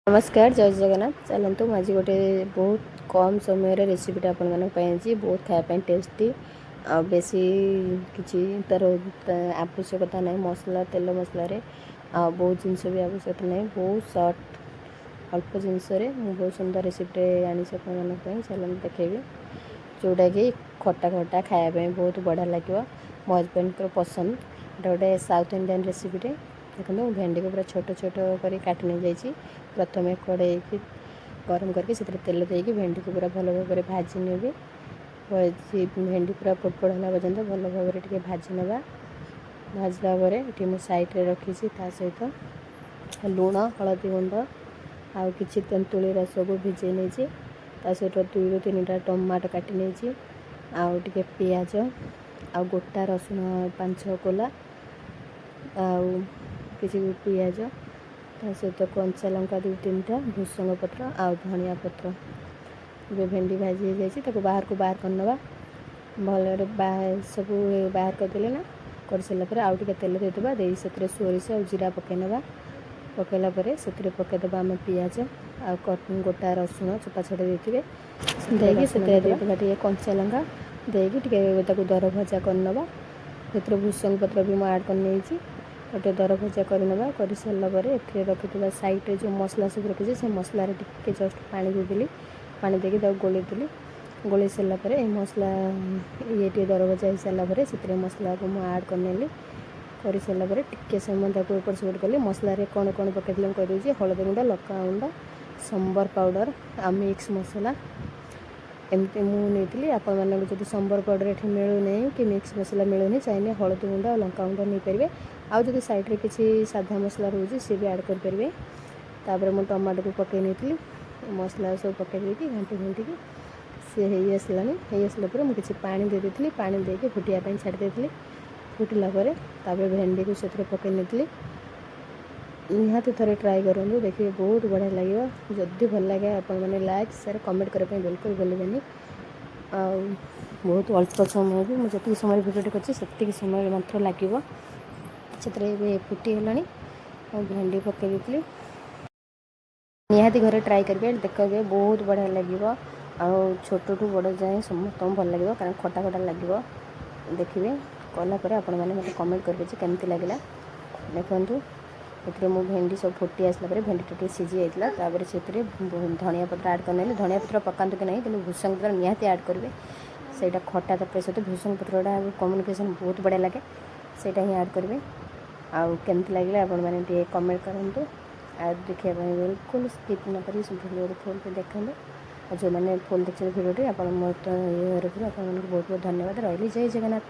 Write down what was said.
नमस्कार जय जगन्नाथ चलतु आज गोटे बहुत कम समय रेसिपीटा आपण बहुत खायापी टेस्टी आ बेसी किसी तार आवश्यकता ना मसला तेल मसलें आ बहुत जिनस भी आवश्यकता ना बहुत सर्ट अल्प जिनस बहुत सुंदर रेसिपीटे आनी चलन देखेबी जोटा कि खटा खटा खायापी बहुत बढ़िया लगे मो हजबैंड को पसंद गोटे साउथ इंडियन रेसिपीटे देखो भेंडी को पूरा छोट छोट कर काट नहीं जाइए प्रथम कड़े गरम करके तेल देकी भेंडी को पूरा भल भाव भाजी ने भेंडी पूरा पोटपोड़ है पर्यटन भल भाव भाजी नवा भाजला ये मुझे सैड्रे रखी सहित लुण हलदी गुंड आउ कि तेंतुली रस को भिजे नहीं सहित 2 ରୁ 3टा टमाटो काटी नहीं आउ टे पियाज आ गोटा रसुण 5-6 कोला आउ किसी पियाज सहित कंचा लंका 2-3टा भूसंग पत्र आउ धनिया पत्र ये भेंडी भाजी जाइए बाहर को बाहर करनवा भल सब बाहर करदे ना कर सारापर आउ टे तेल देदेबा दे सोरिष आ जीरा पकईनवा पकईला से पकईदेबा आम पियाज आ गोटा रसुण चोपा छड़े देते टे कंचा लंका देकी दर भजा करनवा से भूसंग पत्र भी मुझे आड कर गोटे दर भजा करनवा कर सारापर ए रखी सैड्रे जो मसला सब रखी से मसलार टिके जस्ट पानी देदेली पानी देकी गोलेदेली गोले सारापर ये मसला ये दर भजा हो सारापर से मसला को मुझे आड करनेली कर सारापर टिके समय ऊपर सेपट कली मसलार कौन कौन पकईदे कहीदे हलदी गुंड लका गुंड संबर पाउडर आ मिक्स मसला एमती मुझे आपण जब संबर पाउडर ये मिलूनी कि मिक्स मसला मिलूनी चाहिए हलदी गुंड और लंका गुंड नहीं पारे आउ जो सैड्रे किसी साधा मसला रोचे सी भी आड करेंगे तापर मुझे टमाटो को पकई नहीं मसला सब पकई देती घाटी घाटी सी हो आसला मुझे पानी दे देती पानी देके फुटिया छाड़ी फुटला भेंडी को से पकई नहीं निहाती थे ट्राए करूँ देखिए बहुत बढ़िया लगे जदि भल लगे आपण मैंने लाइक शेयर कमेंट करने बिल्कुल भूलें बहुत अल्प समय भी मुझे जी समय भिडियो कर समय मात्र लगे से फुटीगला भेंडी पकई देती निहाती घरे ट्राए करेंगे देखिए बहुत बढ़िया लगे आ छोट टू बड़ जाए समस्त भल लगे कारण खटा खटा लगे देखिए कलापर आपण मैंने मतलब कमेंट करेंगे केमती लगे देखूँ ये मु भेंडी सब फुटी आसला भेंडी टे सीझी जाता से धनिया पत्र आड कर धनिया पत्र पकातु कि नहीं कि भूसंग पत्र निहाती आड करेंगे से खटा तरकारी सहित भूसंग पत्रटा कम्युनिकेशन बहुत बढ़िया लगे से ही आड करेंगे आउ केमती लगे आपण मैंने कमेंट करूँ आ देखा बिल्कुल स्किप न कर भिडियो फुल पे देखते और जो मैंने फुल देखते भिडियो आप बहुत बहुत धन्यवाद रही जय जगन्नाथ।